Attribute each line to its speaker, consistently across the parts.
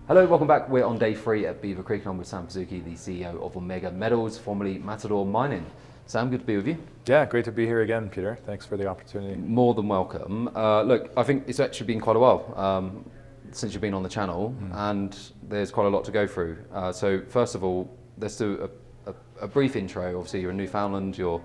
Speaker 1: Hello, welcome back. We're on day 3 at Beaver Creek and I'm with Sam Pazuki, the CEO of AuMega Metals, formerly Matador Mining. Sam, good to be with you.
Speaker 2: Yeah, great to be here again, Peter. Thanks for the opportunity.
Speaker 1: More than welcome. Look, I think it's actually been quite a while since you've been on the channel and there's quite a lot to go through. So first of all, let's do a brief intro. Obviously you're in Newfoundland, you're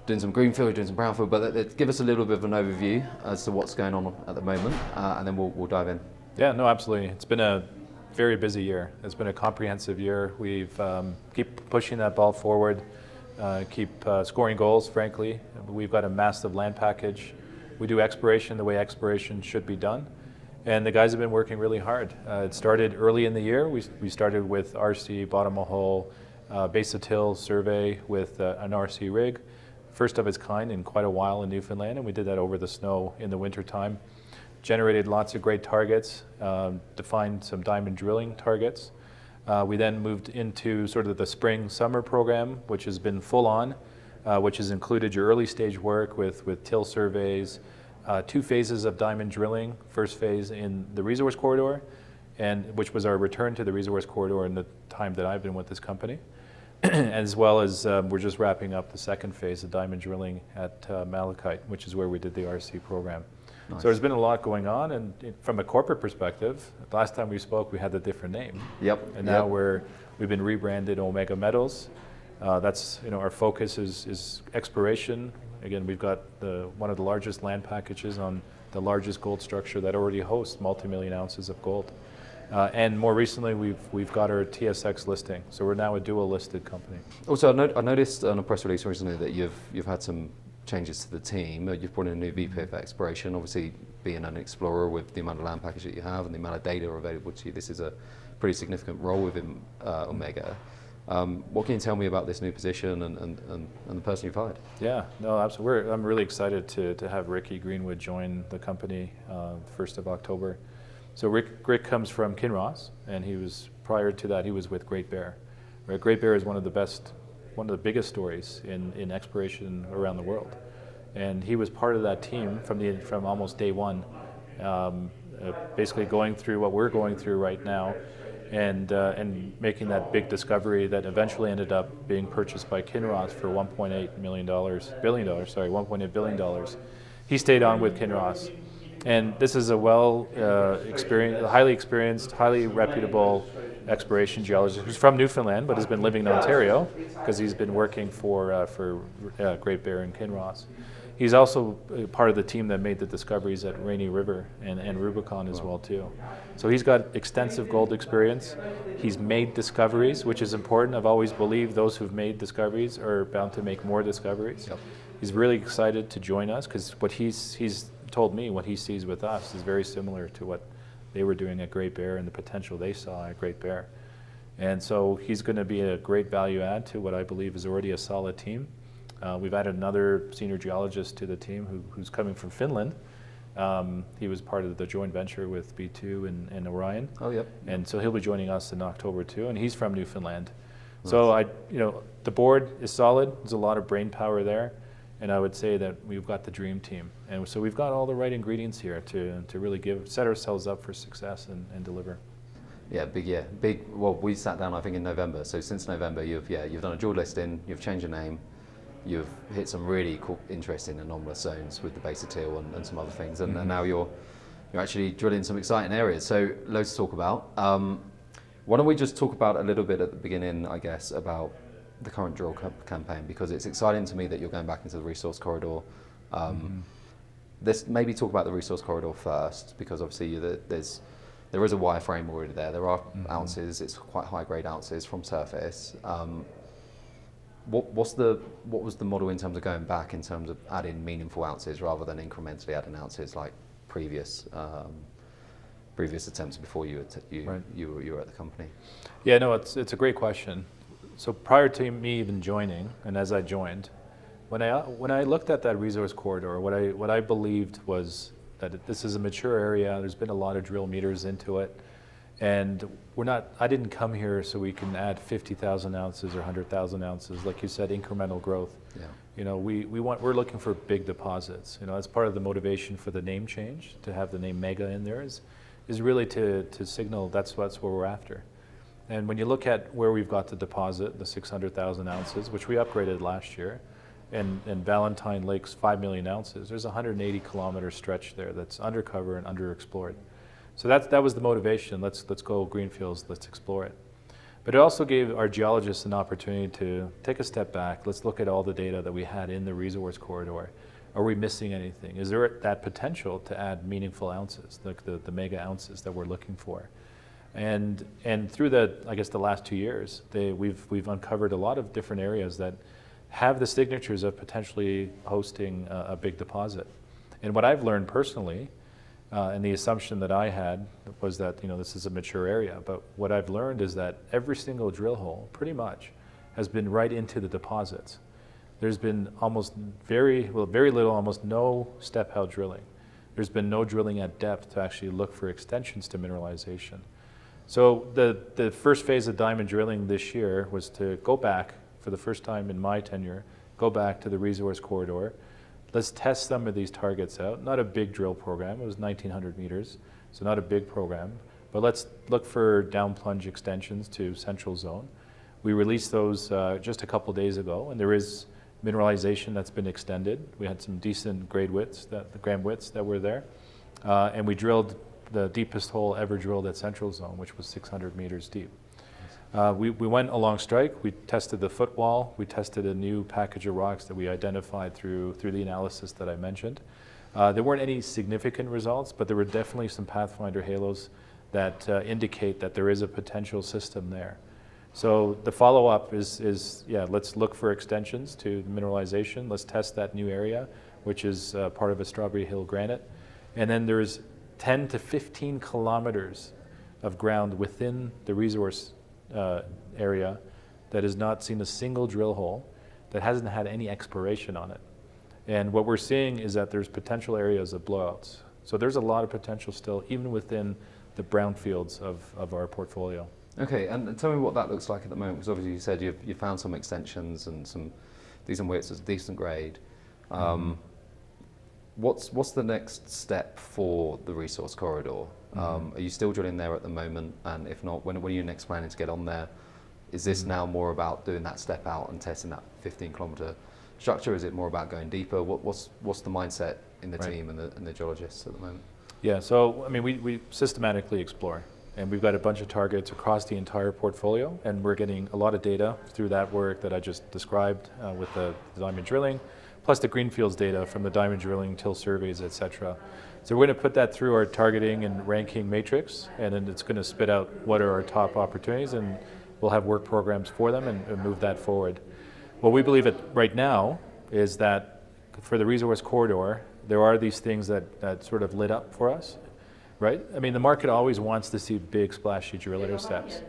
Speaker 1: doing some greenfield, you're doing some brownfield, but give us a little bit of an overview as to what's going on at the moment and then we'll dive in.
Speaker 2: Yeah, no, absolutely. It's been a very busy year. It's been a comprehensive year. We've keep pushing that ball forward, keep scoring goals, frankly. We've got a massive land package. We do exploration the way exploration should be done. And the guys have been working really hard. It started early in the year. We started with RC, bottom of hole, base of till survey with an RC rig. First of its kind in quite a while in Newfoundland, and we did that over the snow in the winter time. Generated lots of great targets, defined some diamond drilling targets. We then moved into sort of the spring-summer program, which has been full on, which has included your early stage work with till surveys, 2 phases of diamond drilling, first phase in the resource corridor, and which was our return to the resource corridor in the time that I've been with this company, as well as we're just wrapping up the second phase of diamond drilling at Malachite, which is where we did the RC program. Nice. So there's been a lot going on, and from a corporate perspective, the last time we spoke, we had a different name.
Speaker 1: Yep.
Speaker 2: And now we've been rebranded AuMega Metals. That's our focus is exploration. Again, we've got one of the largest land packages on the largest gold structure that already hosts multi-million ounces of gold. And more recently, we've got our TSX listing. So we're now a dual listed company.
Speaker 1: Also, I noticed on a press release recently that you've had some changes to the team. You've brought in a new VP of exploration. Obviously, being an explorer with the amount of land package that you have and the amount of data available to you, this is a pretty significant role within AuMega. What can you tell me about this new position and the person you've hired?
Speaker 2: Yeah, no, absolutely. I'm really excited to have Ricky Greenwood join the company 1st of October. So Rick comes from Kinross, and prior to that, he was with Great Bear. Right? Great Bear is one of the biggest stories in exploration around the world, and he was part of that team from almost day one, basically going through what we're going through right now, and making that big discovery that eventually ended up being purchased by Kinross for $1.8 billion. He stayed on with Kinross, and this is a highly experienced, highly reputable exploration geologist who's from Newfoundland but has been living in Ontario because he's been working for Great Bear and Kinross. He's also part of the team that made the discoveries at Rainy River and Rubicon as well too. So he's got extensive gold experience. He's made discoveries, which is important. I've always believed those who've made discoveries are bound to make more discoveries. Yep. He's really excited to join us because what he's told me what he sees with us is very similar to what they were doing at Great Bear and the potential they saw at Great Bear. And so he's going to be a great value add to what I believe is already a solid team. We've added another senior geologist to the team who's coming from Finland. He was part of the joint venture with B2 and Orion. Oh, yep. And so he'll be joining us in October too, and he's from Newfoundland. Nice. So the board is solid. There's a lot of brain power there. And I would say that we've got the dream team. And so we've got all the right ingredients here to really set ourselves up for success and deliver.
Speaker 1: Yeah, big year. Big. Well, we sat down, I think, in November. So since November, you've done a dual listing, you've changed your name, you've hit some really cool, interesting, anomalous zones with the base of till and some other things. And now you're actually drilling some exciting areas. So loads to talk about. Why don't we just talk about a little bit at the beginning, I guess, about the current drill campaign, because it's exciting to me that you're going back into the resource corridor. Maybe talk about the resource corridor first, because obviously there is a wireframe already there. There are ounces, it's quite high grade ounces from surface. What was the model in terms of going back in terms of adding meaningful ounces rather than incrementally adding ounces like previous attempts before you were at the company?
Speaker 2: Yeah, no, it's a great question. So prior to me even joining, and as I joined, when I looked at that resource corridor, what I believed was that this is a mature area. There's been a lot of drill meters into it, and I didn't come here so we can add 50,000 ounces or 100,000 ounces, like you said, incremental growth. Yeah. We're looking for big deposits. That's part of the motivation for the name change, to have the name Mega in there, is is really to signal that's what we're after. And when you look at where we've got the deposit, the 600,000 ounces, which we upgraded last year, and Valentine Lake's 5 million ounces, there's a 180 kilometer stretch there that's undercover and underexplored. So that was the motivation. Let's go greenfields, let's explore it. But it also gave our geologists an opportunity to take a step back. Let's look at all the data that we had in the resource corridor. Are we missing anything? Is there that potential to add meaningful ounces, like the mega ounces that we're looking for? And through the last 2 years, we've uncovered a lot of different areas that have the signatures of potentially hosting a big deposit. And what I've learned personally, and the assumption that I had was that this is a mature area, but what I've learned is that every single drill hole, pretty much, has been right into the deposits. There's been very little, almost no step-out drilling. There's been no drilling at depth to actually look for extensions to mineralization. So the first phase of diamond drilling this year was to go back, for the first time in my tenure, go back to the resource corridor. Let's test some of these targets out. Not a big drill program, it was 1,900 meters, so not a big program, but let's look for down plunge extensions to central zone. We released those just a couple days ago, and there is mineralization that's been extended. We had some decent grade widths, the gram widths that were there, and we drilled the deepest hole ever drilled at central zone, which was 600 meters deep. We went along strike, we tested the footwall, we tested a new package of rocks that we identified through the analysis that I mentioned. There weren't any significant results, but there were definitely some pathfinder halos that indicate that there is a potential system there. So the follow-up is let's look for extensions to mineralization. Let's test that new area, which is part of a Strawberry Hill granite. And then there's 10 to 15 kilometers of ground within the resource area that has not seen a single drill hole, that hasn't had any exploration on it. And what we're seeing is that there's potential areas of blowouts. So there's a lot of potential still, even within the brownfields of our portfolio.
Speaker 1: Okay, and tell me what that looks like at the moment, because obviously you said you found some extensions and some decent widths, decent grade. What's the next step for the resource corridor? Are you still drilling there at the moment? And if not, when are you next planning to get on there? Is this now more about doing that step out and testing that 15-kilometer structure? Is it more about going deeper? What's the mindset in the team and the geologists at the moment? Yeah,
Speaker 2: so I mean, we systematically explore, and we've got a bunch of targets across the entire portfolio, and we're getting a lot of data through that work that I just described with the diamond drilling, plus the greenfields data from the diamond drilling, till surveys, et cetera. So we're going to put that through our targeting and ranking matrix, and then it's going to spit out what are our top opportunities, and we'll have work programs for them and move that forward. What we believe right now is that for the resource corridor, there are these things that sort of lit up for us, right? I mean, the market always wants to see big splashy drill intercepts,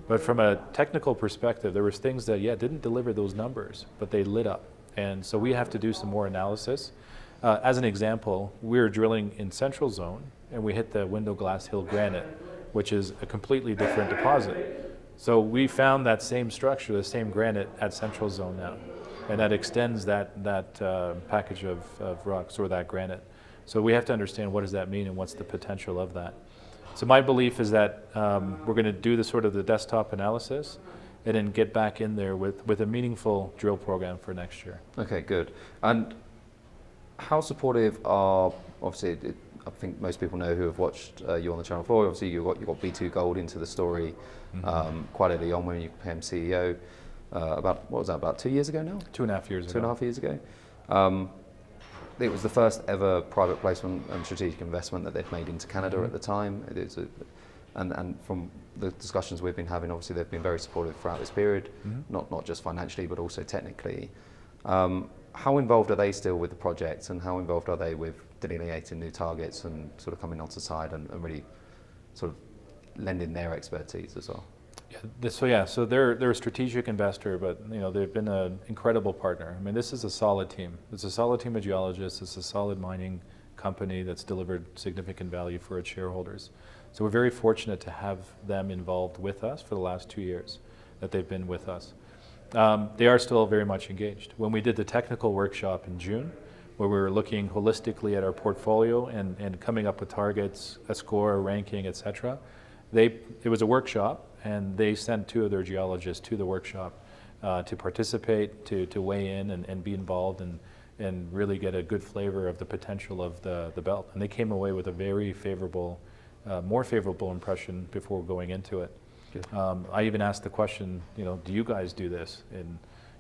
Speaker 2: but from a technical perspective, there was things that, didn't deliver those numbers, but they lit up. And so we have to do some more analysis. As an example, we were drilling in Central Zone, and we hit the Window Glass Hill granite, which is a completely different deposit. So we found that same structure, the same granite at Central Zone now, and that extends that package of rocks, or that granite. So we have to understand, what does that mean and what's the potential of that. So my belief is that we're going to do the desktop analysis, and then get back in there with a meaningful drill program for next year.
Speaker 1: Okay, good. And how supportive are, obviously, I think most people know who have watched you on the channel before, obviously you got B2Gold into the story quite early on when you became CEO, about 2 years ago now? 2.5 years ago. 2.5 years ago. It was the first ever private placement and strategic investment that they'd made into Canada at the time. It is and from the discussions we've been having, obviously they've been very supportive throughout this period, not just financially, but also technically. How involved are they still with the project, and how involved are they with delineating new targets and sort of coming onto side and really sort of lending their expertise as well?
Speaker 2: So they're a strategic investor, but they've been an incredible partner. I mean, this is a solid team. It's a solid team of geologists. It's a solid mining company that's delivered significant value for its shareholders. So we're very fortunate to have them involved with us for the last 2 years that they've been with us. They are still very much engaged. When we did the technical workshop in June, where we were looking holistically at our portfolio and coming up with targets, a score, a ranking, etc. It was a workshop, and they sent 2 of their geologists to the workshop to participate, to weigh in and be involved and really get a good flavor of the potential of the belt. And they came away with a very favorable, more favorable impression before going into it. I even asked the question, do you guys do this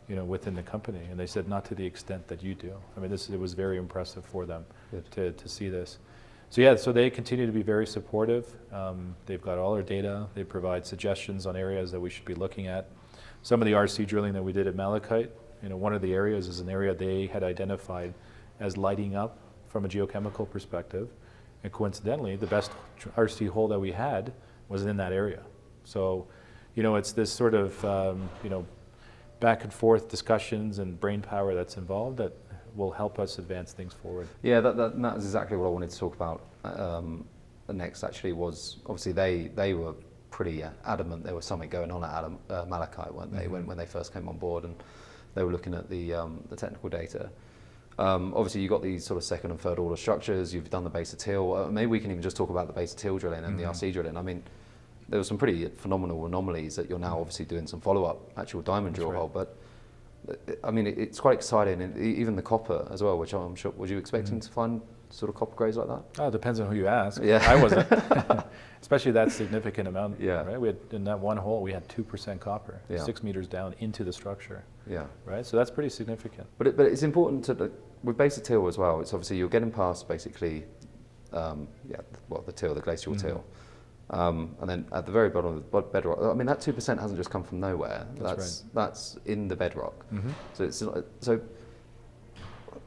Speaker 2: within the company? And they said, not to the extent that you do. I mean, it was very impressive for them to see this. So yeah, so they continue to be very supportive. They've got all our data. They provide suggestions on areas that we should be looking at. Some of the RC drilling that we did at Malachite, one of the areas is an area they had identified as lighting up from a geochemical perspective. And coincidentally, the best RC hole that we had was in that area. So, it's this sort of, back and forth discussions and brain power that's involved that will help us advance things forward.
Speaker 1: Yeah, that's exactly what I wanted to talk about next, actually, was obviously they were pretty adamant there was something going on at Malachite, weren't they, when they first came on board, and they were looking at the technical data. Obviously, you've got these sort of second and third order structures, you've done the base of till. Maybe we can even just talk about the base of till drilling and the RC drilling. I mean, there were some pretty phenomenal anomalies that you're now obviously doing some follow-up actual diamond drill hole, but I mean, it's quite exciting, and even the copper as well, which I'm sure, was you expecting to find sort of copper grades like that?
Speaker 2: Oh, it depends on who you ask.
Speaker 1: Yeah.
Speaker 2: I wasn't. Especially that significant amount.
Speaker 1: Yeah.
Speaker 2: Right? We had, in that one hole, we had 2% copper,
Speaker 1: Yeah.
Speaker 2: 6 meters down into the structure.
Speaker 1: Yeah.
Speaker 2: Right? So that's pretty significant.
Speaker 1: But it's important to, with base of till as well, it's obviously you're getting past basically, the till, the glacial till. And then at the very bottom of the bedrock, I mean, that 2% hasn't just come from nowhere. That's in the bedrock. So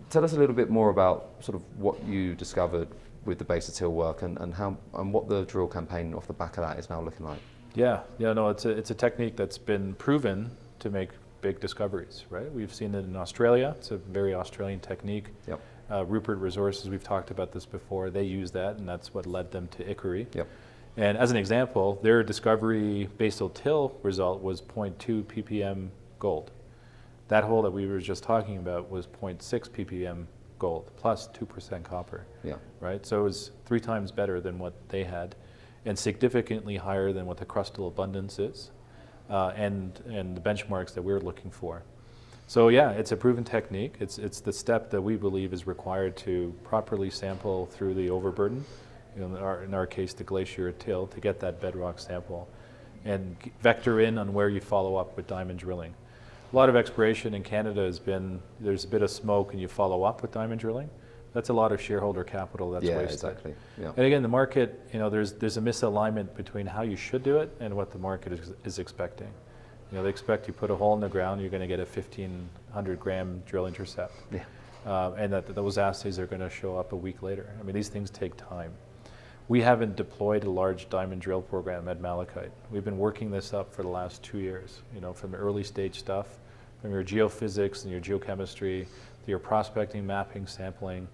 Speaker 1: tell us a little bit more about sort of what you discovered with the base of till work and what the drill campaign off the back of that is now looking like.
Speaker 2: It's a technique that's been proven to make big discoveries, right? We've seen it in Australia. It's a very Australian technique.
Speaker 1: Yep.
Speaker 2: Rupert Resources, we've talked about this before, they use that, and that's what led them to Ikari.
Speaker 1: Yep.
Speaker 2: And as an example, their discovery basal till result was 0.2 ppm gold. That hole that we were just talking about was 0.6 ppm gold plus 2% copper.
Speaker 1: Yeah.
Speaker 2: Right? So it was 3 times better than what they had, and significantly higher than what the crustal abundance is, and the benchmarks that we're looking for. So yeah, it's a proven technique. It's the step that we believe is required to properly sample through the overburden. In our case, the glacier till, to get that bedrock sample and vector in on where you follow up with diamond drilling. A lot of exploration in Canada has been, there's a bit of smoke and you follow up with diamond drilling. That's a lot of shareholder capital that's wasted.
Speaker 1: Exactly. Yeah.
Speaker 2: And again, the market, there's a misalignment between how you should do it and what the market is expecting. They expect you put a hole in the ground, you're going to get a 1,500 gram drill intercept. Yeah. And that those assays are going to show up a week later. I mean, these things take time. We haven't deployed a large diamond drill program at Malachite. We've been working this up for the last 2 years, from early stage stuff, from your geophysics and your geochemistry, to your prospecting, mapping, sampling,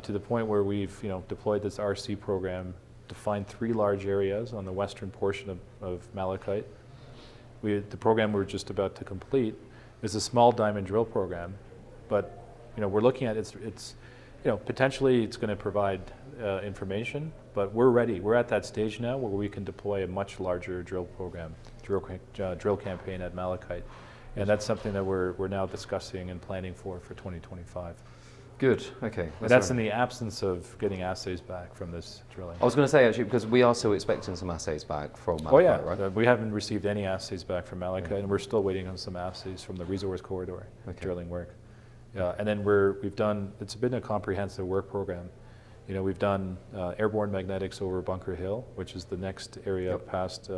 Speaker 2: to the point where we've deployed this RC program to find 3 large areas on the western portion of Malachite. The program we're just about to complete is a small diamond drill program, but we're looking at it's potentially it's going to provide information, but we're ready. We're at that stage now where we can deploy a much larger drill program, drill campaign at Malachite, and that's something that we're now discussing and planning for 2025.
Speaker 1: Good. Okay.
Speaker 2: And that's in the absence of getting assays back from this drilling.
Speaker 1: I was going to say, actually, because we are still expecting some assays back from Malachite, right?
Speaker 2: We haven't received any assays back from Malachite, and we're still waiting on some assays from the resource corridor drilling work. And then it's been a comprehensive work program. We've done airborne magnetics over Bunker Hill, which is the next area past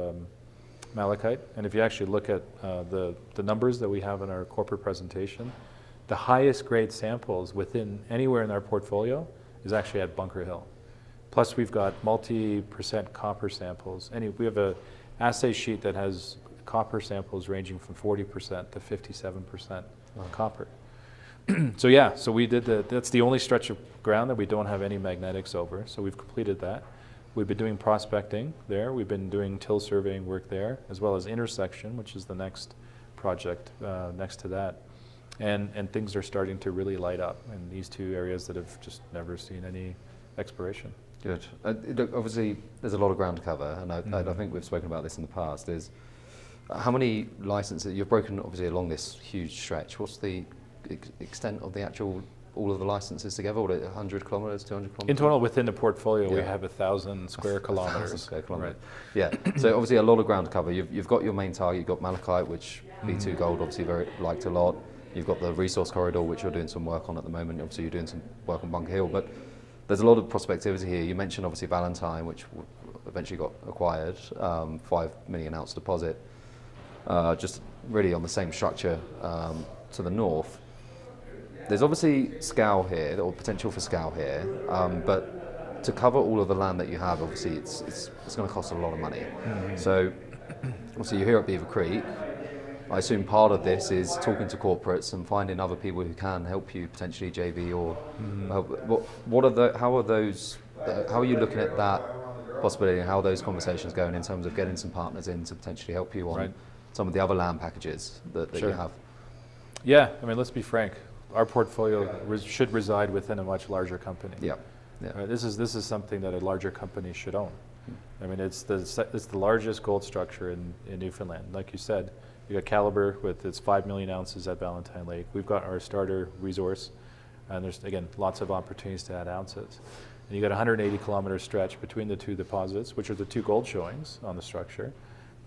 Speaker 2: Malachite. And if you actually look at the numbers that we have in our corporate presentation, the highest grade samples within anywhere in our portfolio is actually at Bunker Hill. Plus we've got multi% copper samples. We have a assay sheet that has copper samples ranging from 40% to 57% copper. So we did that's the only stretch of ground that we don't have any magnetics over. So we've completed that. We've been doing prospecting there. We've been doing till surveying work there, as well as intersection, which is the next project next to that. and things are starting to really light up in these two areas that have just never seen any exploration.
Speaker 1: Good. Obviously, there's a lot of ground to cover, and I think we've spoken about this in the past. Is how many licenses you've broken, obviously, along this huge stretch? What's the extent of the actual, all of the licenses together? What, 100 kilometers, 200 kilometers?
Speaker 2: In total, within the portfolio, we have 1,000 square kilometers.
Speaker 1: 1,000 square kilometers.
Speaker 2: Right.
Speaker 1: Yeah. So obviously, a lot of ground to cover. You've got your main target. You've got Malachite, which B2gold obviously very liked a lot. You've got the resource corridor, which you're doing some work on at the moment. Obviously, you're doing some work on Bunker Hill, but there's a lot of prospectivity here. You mentioned obviously Valentine, which eventually got acquired, 5 million ounce deposit, just really on the same structure to the north. There's obviously scale here, or potential for scale here, but to cover all of the land that you have, obviously it's going to cost a lot of money. So obviously you're here at Beaver Creek. I assume part of this is talking to corporates and finding other people who can help you, potentially JV or how are you looking at that possibility and how are those conversations going in terms of getting some partners in to potentially help you on some of the other land packages that you have?
Speaker 2: Yeah, I mean, let's be frank. Our portfolio should reside within a much larger company.
Speaker 1: Yeah.
Speaker 2: This is something that a larger company should own. I mean, it's the largest gold structure in Newfoundland. Like you said, you got Calibre with its 5 million ounces at Valentine Lake. We've got our starter resource, and there's, again, lots of opportunities to add ounces. And you got a 180 kilometer stretch between the two deposits, which are the two gold showings on the structure,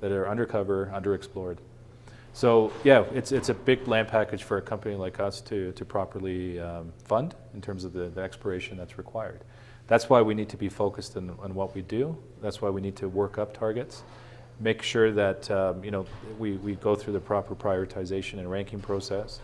Speaker 2: that are undercover, underexplored. So yeah, it's a big land package for a company like us to properly fund in terms of the exploration that's required. That's why we need to be focused on what we do. That's why we need to work up targets. Make sure that we go through the proper prioritization and ranking process,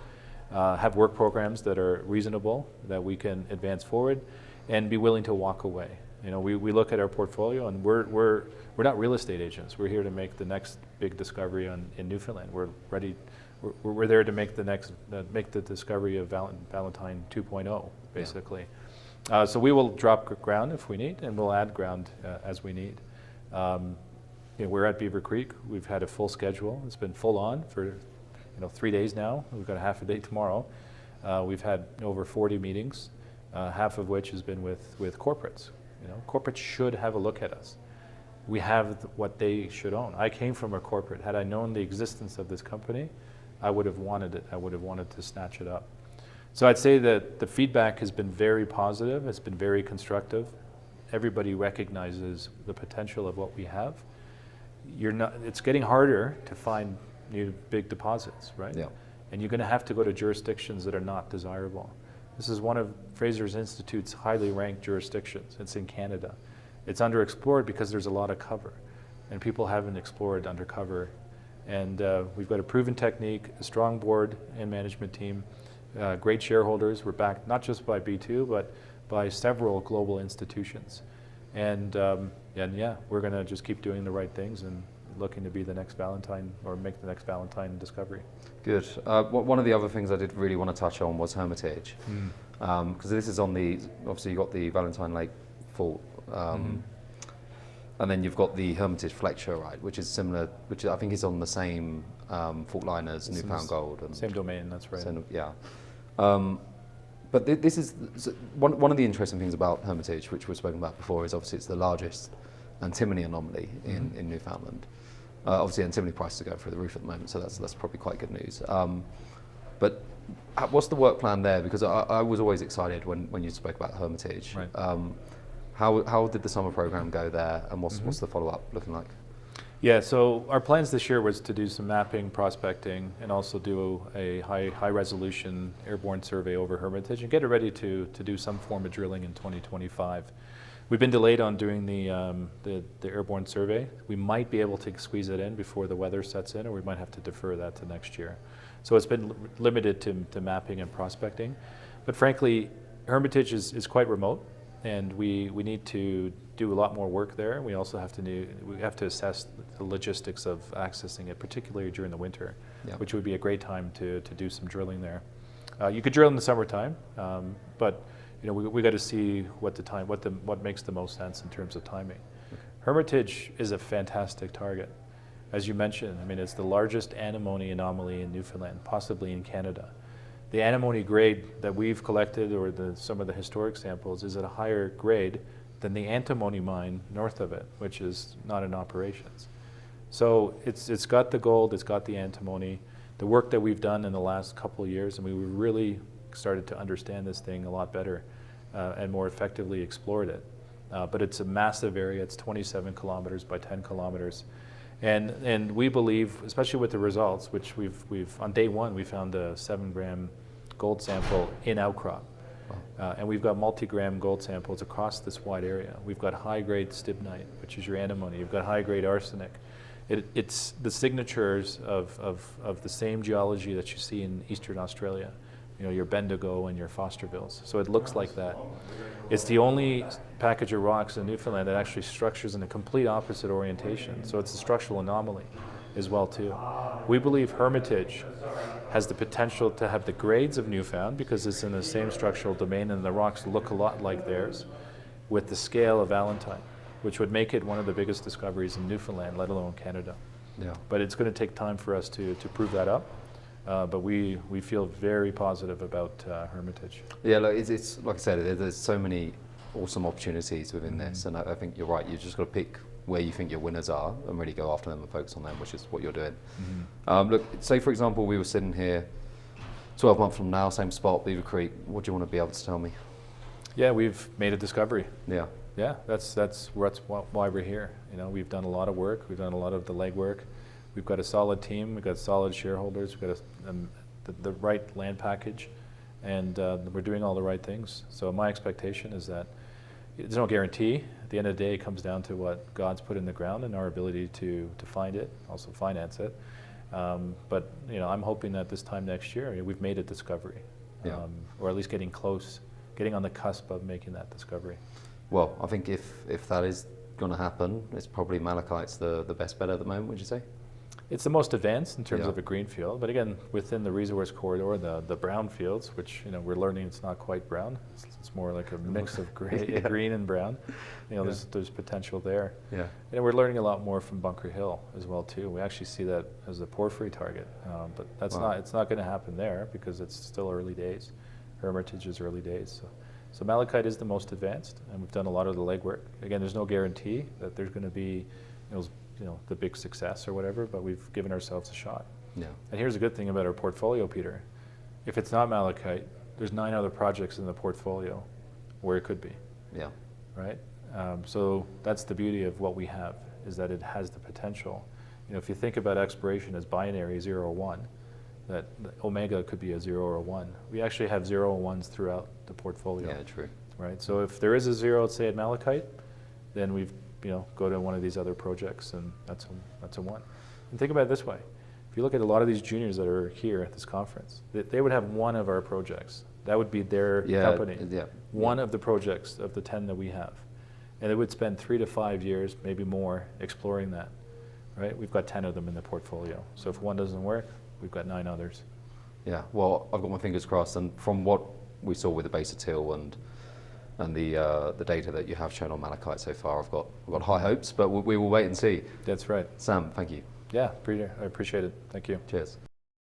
Speaker 2: have work programs that are reasonable, that we can advance forward, and be willing to walk away. We look at our portfolio, and we're not real estate agents. We're here to make the next big discovery in Newfoundland. We're ready. We're there to make the discovery of Valentine 2.0, basically. So we will drop ground if we need, and we'll add ground as we need. We're at Beaver Creek. We've had a full schedule. It's been full on for 3 days now. We've got a half a day tomorrow. We've had over 40 meetings, half of which has been with corporates. Corporates should have a look at us. We have what they should own. I came from a corporate. Had I known the existence of this company, I would have wanted it. I would have wanted to snatch it up. So I'd say that the feedback has been very positive. It's been very constructive. Everybody recognizes the potential of what we have. It's getting harder to find new big deposits, right?
Speaker 1: Yeah.
Speaker 2: And you're going to have to go to jurisdictions that are not desirable. This is one of Fraser Institute's highly ranked jurisdictions. It's in Canada. It's underexplored because there's a lot of cover, and people haven't explored undercover. And we've got a proven technique, a strong board and management team, great shareholders. We're backed not just by B2, but by several global institutions. And yeah, we're going to just keep doing the right things and looking to be the next Valentine, or make the next Valentine discovery. Good.
Speaker 1: One of the other things I did really want to touch on was Hermitage, because this is on the, obviously you've got the Valentine Lake fault, and then you've got the Hermitage flexure, right, which is similar, which I think is on the same fault line as Newfound Gold. And
Speaker 2: same domain, that's right.
Speaker 1: Yeah. But this is one of the interesting things about Hermitage, which we've spoken about before, is obviously it's the largest antimony anomaly in Newfoundland. Obviously, antimony prices are going through the roof at the moment, so that's probably quite good news. But what's the work plan there? Because I was always excited when you spoke about Hermitage.
Speaker 2: Right.
Speaker 1: How did the summer program go there, and what's the follow-up looking like?
Speaker 2: Yeah, so our plans this year was to do some mapping, prospecting, and also do a high resolution airborne survey over Hermitage and get it ready to do some form of drilling in 2025. We've been delayed on doing the airborne survey. We might be able to squeeze it in before the weather sets in, or we might have to defer that to next year. So it's been limited to mapping and prospecting. But frankly, Hermitage is quite remote, and we need to do a lot more work there. We also have to assess the logistics of accessing it, particularly during the winter, which would be a great time to do some drilling there. You could drill in the summertime, but we got to see what makes the most sense in terms of timing. Okay. Hermitage is a fantastic target. As you mentioned, I mean, it's the largest antimony anomaly in Newfoundland, possibly in Canada. the antimony grade that we've collected, or some of the historic samples, is at a higher grade than the antimony mine north of it, which is not in operations. So it's got the gold, it's got the antimony. The work that we've done in the last couple of years, and we really started to understand this thing a lot better and more effectively explored it. But it's a massive area. It's 27 kilometers by 10 kilometers. And we believe, especially with the results, which we've on day one, we found a 7-gram gold sample in outcrop. And we've got multi-gram gold samples across this wide area. We've got high-grade stibnite, which is your antimony. You've got high-grade arsenic. It's the signatures of the same geology that you see in Eastern Australia, your Bendigo and your Fostervilles. So it looks like that. It's the only package of rocks in Newfoundland that actually structures in a complete opposite orientation. So it's a structural anomaly as well too. We believe Hermitage has the potential to have the grades of Newfound because it's in the same structural domain and the rocks look a lot like theirs, with the scale of Valentine, which would make it one of the biggest discoveries in Newfoundland, let alone Canada.
Speaker 1: Yeah.
Speaker 2: But it's going to take time for us to prove that up. But we feel very positive about Hermitage.
Speaker 1: Yeah, look, it's like I said, there's so many awesome opportunities within this, and I think you're right. You just got to pick where you think your winners are and really go after them and focus on them, which is what you're doing. Look, say for example, we were sitting here 12 months from now, same spot, Beaver Creek. What do you want to be able to tell me?
Speaker 2: Yeah, we've made a discovery.
Speaker 1: Yeah.
Speaker 2: Yeah, that's why we're here. We've done a lot of work. We've done a lot of the legwork. We've got a solid team. We've got solid shareholders. We've got the right land package, and we're doing all the right things. So my expectation is that there's no guarantee. At the end of the day, it comes down to what God's put in the ground and our ability to find it, also finance it. But I'm hoping that this time next year we've made a discovery, or at least getting close, getting on the cusp of making that discovery.
Speaker 1: Well, I think if that is going to happen, it's probably Malachite's the best bet at the moment, would you say?
Speaker 2: It's the most advanced in terms of a green field, but again, within the resource corridor, the brown fields, which we're learning it's not quite brown. It's more like a mix of green and brown. There's potential there. Yeah. And we're learning a lot more from Bunker Hill as well too. We actually see that as a porphyry target, but that's it's not going to happen there because it's still early days. Hermitage is early days. So Malachite is the most advanced, and we've done a lot of the legwork. Again, there's no guarantee that there's going to be, the big success or whatever, but we've given ourselves a shot. Yeah. And here's a good thing about our portfolio, Peter. If it's not Malachite, there's 9 other projects in the portfolio where it could be. Yeah. Right? So that's the beauty of what we have, is that it has the potential. If you think about exploration as binary, 0 or 1, that AuMega could be a 0 or a 1. We actually have 0 and 1s throughout the portfolio. Yeah, true. Right? So if there is a 0, let's say at Malachite, then we've go to one of these other projects, and that's a 1. And think about it this way. If you look at a lot of these juniors that are here at this conference, they would have one of our projects. That would be their company. Yeah. One of the projects of the 10 that we have. And they would spend 3 to 5 years, maybe more, exploring that. Right? We've got 10 of them in the portfolio. So if one doesn't work, we've got 9 others. Yeah, well, I've got my fingers crossed, and from what we saw with the base of till and the data that you have shown on Malachite so far, I've got high hopes, but we will wait and see. That's right. Sam, thank you. Yeah, Peter, I appreciate it. Thank you. Cheers.